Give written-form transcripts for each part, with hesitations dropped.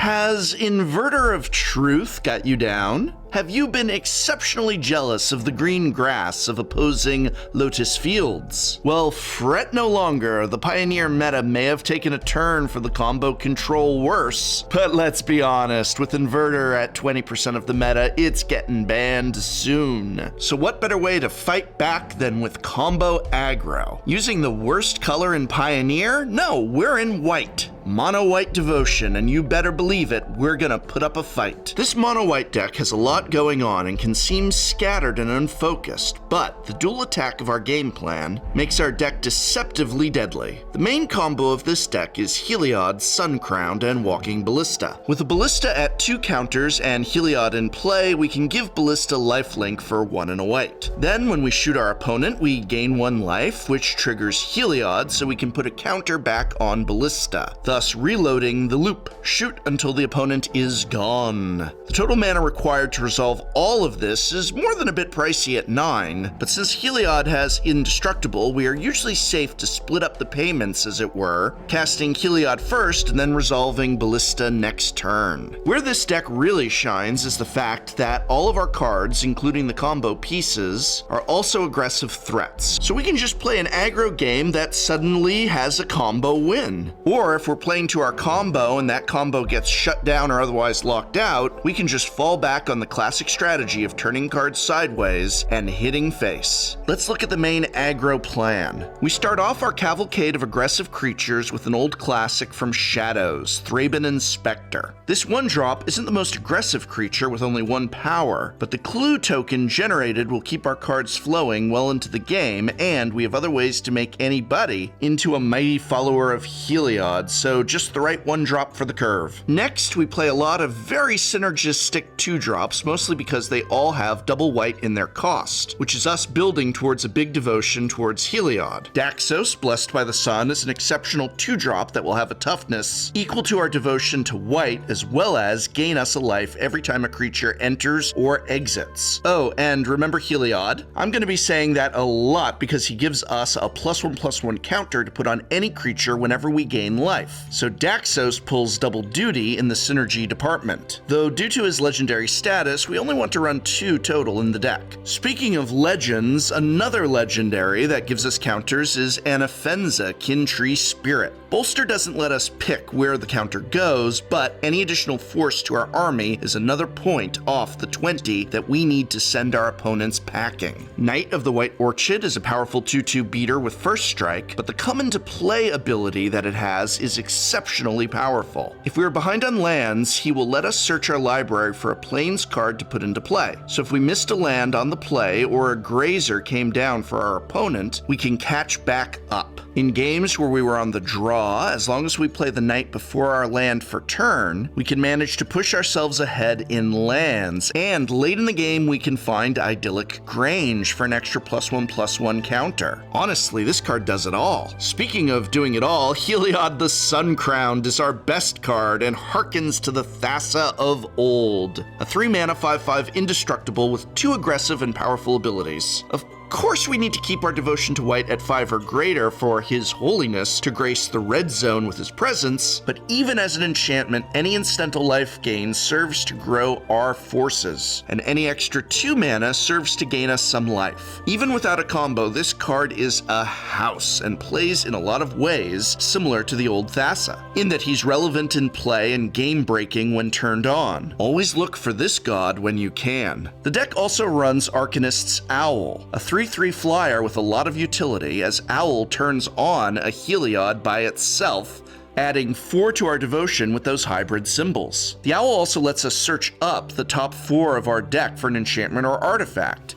Has Inverter of Truth got you down? Have you been exceptionally jealous of the green grass of opposing Lotus Fields? Well, fret no longer. The Pioneer meta may have taken a turn for the combo control worse, but let's be honest, with Inverter at 20% of the meta, it's getting banned soon. So what better way to fight back than with combo aggro? Using the worst color in Pioneer? No, we're in white. Mono white devotion, and you better believe it, we're gonna put up a fight. This mono white deck has a lot going on and can seem scattered and unfocused, but the dual attack of our game plan makes our deck deceptively deadly. The main combo of this deck is Heliod, Sun-Crowned, and Walking Ballista. With a Ballista at 2 counters and Heliod in play, we can give Ballista lifelink for 1 and a white. Then when we shoot our opponent, we gain 1 life, which triggers Heliod so we can put a counter back on Ballista, thus reloading the loop. Shoot until the opponent is gone. The total mana required to resolve all of this is more than a bit pricey at 9, but since Heliod has Indestructible, we are usually safe to split up the payments, as it were, casting Heliod first and then resolving Ballista next turn. Where this deck really shines is the fact that all of our cards, including the combo pieces, are also aggressive threats. So we can just play an aggro game that suddenly has a combo win. Or if we're playing to our combo and that combo gets shut down or otherwise locked out, we can just fall back on the classic strategy of turning cards sideways and hitting face. Let's look at the main aggro plan. We start off our cavalcade of aggressive creatures with an old classic from Shadows, Thraben Inspector. This 1-drop isn't the most aggressive creature with only 1 power, but the clue token generated will keep our cards flowing well into the game, and we have other ways to make anybody into a mighty follower of Heliod, so just the right 1-drop for the curve. Next, we play a lot of very synergistic 2-drops, mostly because they all have double white in their cost, which is us building towards a big devotion towards Heliod. Daxos, Blessed by the Sun, is an exceptional 2-drop that will have a toughness equal to our devotion to white, as well as gain us a life every time a creature enters or exits. Oh, and remember Heliod? I'm going to be saying that a lot because he gives us a +1/+1 counter to put on any creature whenever we gain life. So Daxos pulls double duty in the synergy department. Though due to his legendary status, we only want to run 2 total in the deck. Speaking of legends, another legendary that gives us counters is Anafenza, Kintree Spirit. Bolster doesn't let us pick where the counter goes, but any additional force to our army is another point off the 20 that we need to send our opponents packing. Knight of the White Orchid is a powerful 2/2 beater with first strike, but the come into play ability that it has is exceptionally powerful. If we are behind on lands, he will let us search our library for a plains card to put into play. So if we missed a land on the play or a grazer came down for our opponent, we can catch back up. In games where we were on the draw, as long as we play the knight before our land for turn, we can manage to push ourselves ahead in lands, and late in the game we can find Idyllic Grange for an extra +1/+1 counter. Honestly, this card does it all. Speaking of doing it all, Heliod the Sun-Crowned is our best card and harkens to the Thassa of old. A 3-mana 5/5 indestructible with 2 aggressive and powerful abilities. Of course we need to keep our devotion to white at 5 or greater for His Holiness to grace the red zone with his presence, but even as an enchantment, any incidental life gain serves to grow our forces, and any extra 2 mana serves to gain us some life. Even without a combo, this card is a house and plays in a lot of ways similar to the old Thassa, in that he's relevant in play and game-breaking when turned on. Always look for this god when you can. The deck also runs Arcanist's Owl, a 3/3 flyer with a lot of utility, as Owl turns on a Heliod by itself, adding 4 to our devotion with those hybrid symbols. The Owl also lets us search up the top 4 of our deck for an enchantment or artifact.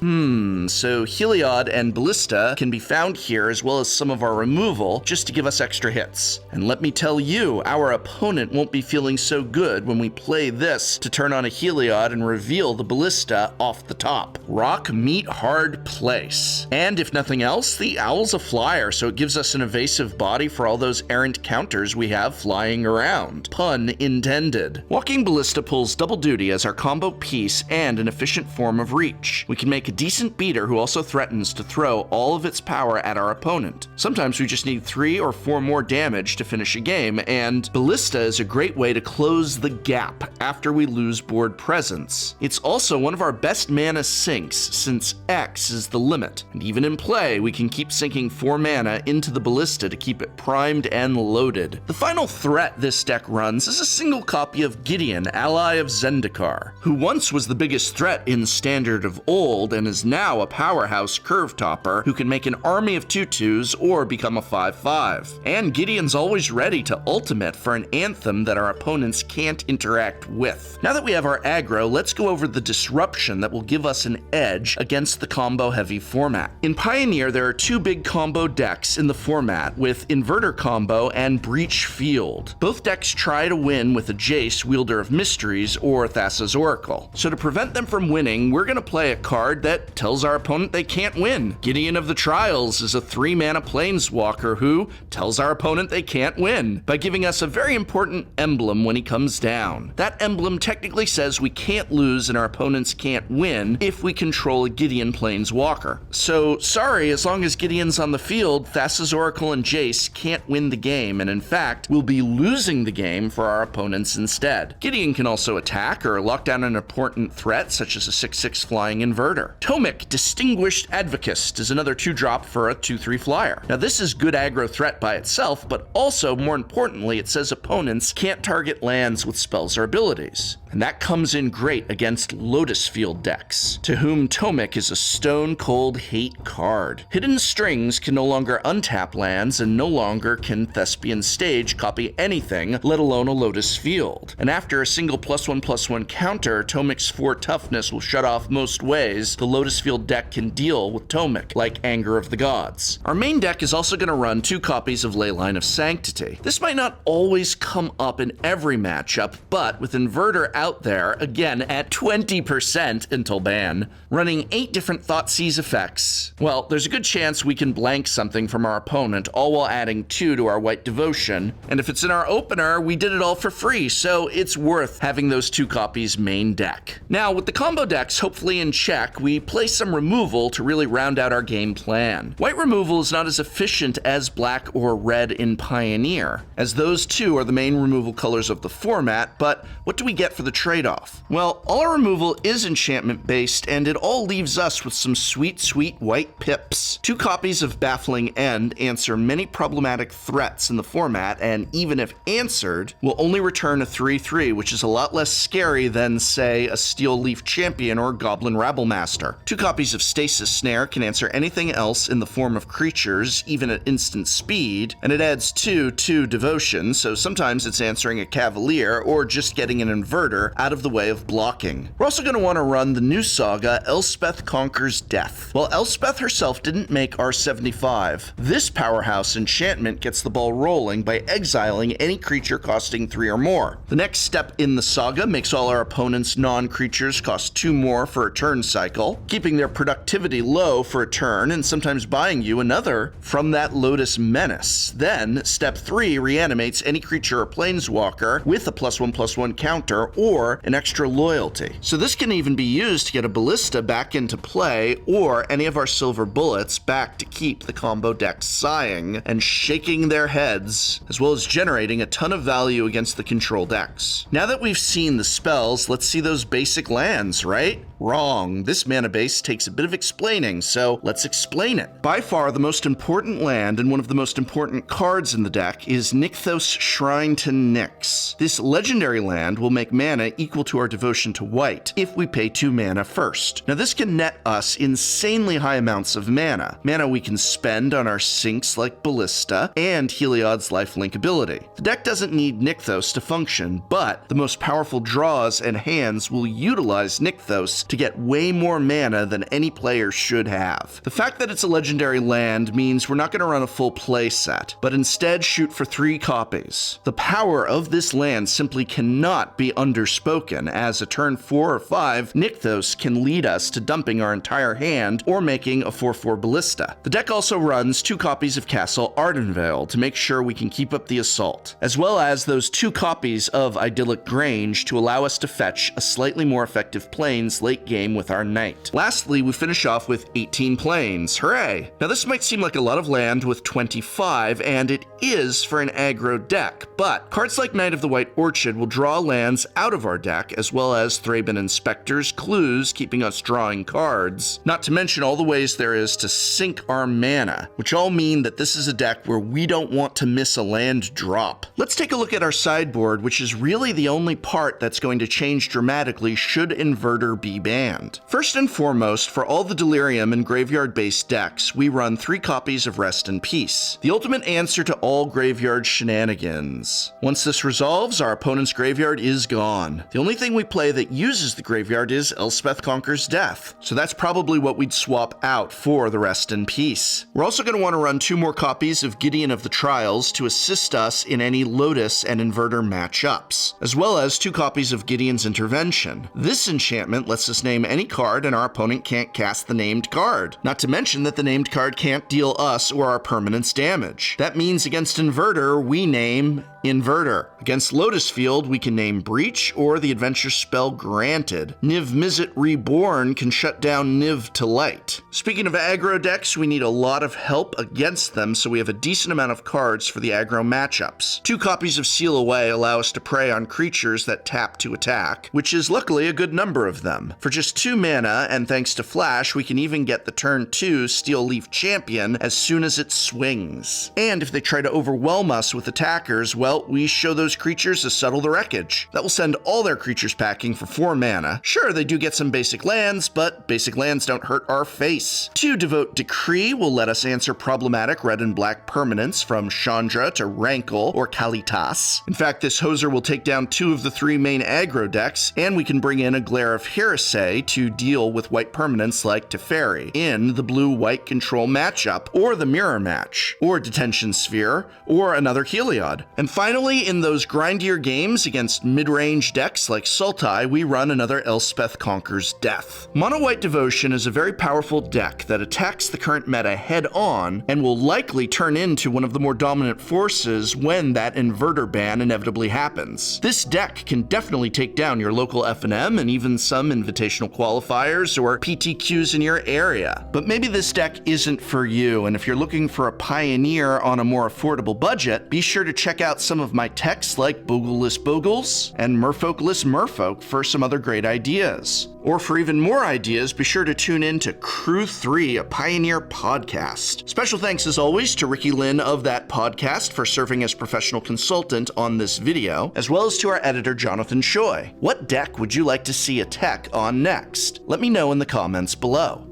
So Heliod and Ballista can be found here, as well as some of our removal, just to give us extra hits. And let me tell you, our opponent won't be feeling so good when we play this to turn on a Heliod and reveal the Ballista off the top. Rock, meet, hard place. And if nothing else, the Owl's a flyer, so it gives us an evasive body for all those errant counters we we have flying around. Pun intended. Walking Ballista pulls double duty as our combo piece and an efficient form of reach. We can make a decent beater who also threatens to throw all of its power at our opponent. Sometimes we just need 3 or 4 more damage to finish a game, and Ballista is a great way to close the gap after we lose board presence. It's also one of our best mana sinks since X is the limit, and even in play we can keep sinking 4 mana into the Ballista to keep it primed and loaded. The final threat this deck runs is a single copy of Gideon, ally of Zendikar, who once was the biggest threat in Standard of old and is now a powerhouse curve topper who can make an army of 2/2s or become a 5/5. And Gideon's always ready to ultimate for an anthem that our opponents can't interact with. Now that we have our aggro, let's go over the disruption that will give us an edge against the combo-heavy format. In Pioneer, there are 2 big combo decks in the format with Inverter Combo and Breach Field. Both decks try to win with a Jace, Wielder of Mysteries, or Thassa's Oracle. So to prevent them from winning, we're going to play a card that tells our opponent they can't win. Gideon of the Trials is a 3-mana planeswalker who tells our opponent they can't win by giving us a very important emblem when he comes down. That emblem technically says we can't lose and our opponents can't win if we control a Gideon planeswalker. So sorry, as long as Gideon's on the field, Thassa's Oracle and Jace can't win the game, and in fact, we'll be losing the game for our opponents instead. Gideon can also attack or lock down an important threat, such as a 6/6 flying inverter. Tomik, Distinguished Advocist, is another 2-drop for a 2/3 flyer. Now this is good aggro threat by itself, but also, more importantly, it says opponents can't target lands with spells or abilities. And that comes in great against Lotus Field decks, to whom Tomik is a stone-cold hate card. Hidden Strings can no longer untap lands, and no longer can Thespian Stage copy anything, let alone a Lotus Field. And after a single +1/+1 counter, Tomik's 4 toughness will shut off most ways the Lotus Field deck can deal with Tomik, like Anger of the Gods. Our main deck is also going to run 2 copies of Leyline of Sanctity. This might not always come up in every matchup, but with Inverter out there, again at 20% until ban, running 8 different Thoughtseize effects, well, there's a good chance we can blank something from our opponent, all while adding 2 to our White Devotion. And if it's in our opener, we did it all for free, so it's worth having those 2 copies main deck. Now, with the combo decks hopefully in check, we play some removal to really round out our game plan. White removal is not as efficient as black or red in Pioneer, as those 2 are the main removal colors of the format, but what do we get for the trade-off? Well, all our removal is enchantment-based, and it all leaves us with some sweet, sweet white pips. 2 copies of Baffling End answer many problematic threats in the format, and even if answered, will only return a 3/3, which is a lot less scary than, say, a Steel Leaf Champion or Goblin Rabblemaster. 2 copies of Stasis Snare can answer anything else in the form of creatures, even at instant speed, and it adds 2 to Devotion, so sometimes it's answering a Cavalier or just getting an Inverter out of the way of blocking. We're also going to want to run the new saga, Elspeth Conquers Death. While Elspeth herself didn't make R75, this powerhouse enchantment gets the ball rolling by exiling any creature costing 3 or more. The next step in the saga makes all our opponents' non-creatures cost 2 more for a turn cycle, keeping their productivity low for a turn and sometimes buying you another from that Lotus Menace. Then, step 3 reanimates any creature or planeswalker with a +1/+1 counter or an extra loyalty. So this can even be used to get a Ballista back into play, or any of our silver bullets back to keep the combo deck sighing and shaking their heads, as well as generating a ton of value against the control decks. Now that we've seen the spells, let's see those basic lands, right? Wrong. This mana base takes a bit of explaining, so let's explain it. By far the most important land and one of the most important cards in the deck is Nykthos Shrine to Nyx. This legendary land will make mana equal to our devotion to white if we pay 2 mana first. Now this can net us insanely high amounts of mana we can spend on our sinks like Ballista and Heliod's lifelink ability. The deck doesn't need Nykthos to function, but the most powerful draws and hands will utilize Nykthos to get way more mana than any player should have. The fact that it's a legendary land means we're not going to run a full play set, but instead shoot for 3 copies. The power of this land simply cannot be underspoken, as a turn 4 or 5 Nykthos can lead us to dumping our entire hand or making a 4/4 Ballista. The deck also runs 2 copies of Castle Ardenvale to make sure we can keep keep up the assault, as well as those 2 copies of Idyllic Grange to allow us to fetch a slightly more effective plains late game with our knight. Lastly, we finish off with 18 plains. Hooray! Now this might seem like a lot of land with 25, and it is for an aggro deck, but cards like Knight of the White Orchid will draw lands out of our deck, as well as Thraben Inspector's clues, keeping us drawing cards. Not to mention all the ways there is to sink our mana, which all mean that this is a deck where we don't want to miss a land drop. Let's take a look at our sideboard, which is really the only part that's going to change dramatically should Inverter be banned. First and foremost, for all the Delirium and graveyard-based decks, we run 3 copies of Rest in Peace, the ultimate answer to all graveyard shenanigans. Once this resolves, our opponent's graveyard is gone. The only thing we play that uses the graveyard is Elspeth Conquers Death, so that's probably what we'd swap out for the Rest in Peace. We're also going to want to run 2 more copies of Gideon of the Trials to assist us in any Lotus and Inverter matchups, as well as 2 copies of Gideon's Intervention. This enchantment lets us name any card and our opponent can't cast the named card, not to mention that the named card can't deal us or our permanents damage. That means against Inverter, we name Inverter. Against Lotus Field, we can name Breach or the adventure spell Granted. Niv Mizzet Reborn can shut down Niv to Light. Speaking of aggro decks, we need a lot of help against them, so we have a decent amount of cards for the aggro matchups. 2 copies of Seal Away allow us to prey on creatures that tap to attack, which is luckily a good number of them. For just 2 mana, and thanks to Flash, we can even get the turn 2 Steel Leaf Champion as soon as it swings. And if they try to overwhelm us with attackers, well, we show those creatures a Settle the Wreckage. That will send all their creatures packing for 4 mana. Sure, they do get some basic lands, but basic lands don't hurt our face. 2 Devote Decree will let us answer problematic red and black permanents from Chandra to Rankle or Kalitas. In fact, this hoser will take down 2 of the 3 main aggro decks, and we can bring in a Glare of Heresy to deal with white permanents like Teferi in the blue-white control matchup, or the mirror match, or Detention Sphere, or another Heliod. And finally, in those grindier games against mid-range decks like Sultai, we run another Elspeth Conquers Death. Mono-White Devotion is a very powerful deck that attacks the current meta head-on and will likely turn into one of the more dominant forces when that Inverter ban inevitably happens. This deck can definitely take down your local FNM and even some invitational qualifiers or PTQs in your area. But maybe this deck isn't for you, and if you're looking for a pioneer on a more affordable budget, be sure to check out some of my texts like Boogleless Boogles and Merfolkless Merfolk for some other great ideas. Or for even more ideas, be sure to tune in to Crew 3, a Pioneer podcast. Special thanks as always to Ricky Lynn of that podcast for serving as professional consultant on this video, as well as to our editor Jonathan Choi. What deck would you like to see a tech on next? Let me know in the comments below.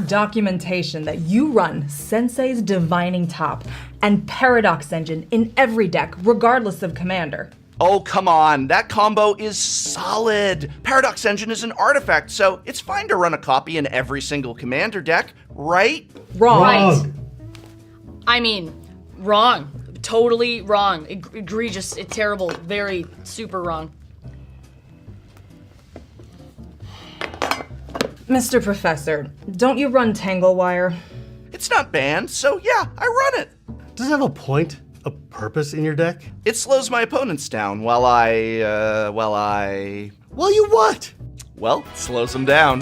Documentation that you run Sensei's Divining Top and Paradox Engine in every deck, regardless of commander. Oh, come on, that combo is solid. Paradox Engine is an artifact, so it's fine to run a copy in every single commander deck, right? Wrong. Right. I mean, wrong. Totally wrong. Egregious, terrible, very super wrong. Mr. Professor, don't you run Tanglewire? It's not banned, so yeah, I run it. Does it have a point, a purpose in your deck? It slows my opponents down while Well, you what? Well, it slows them down.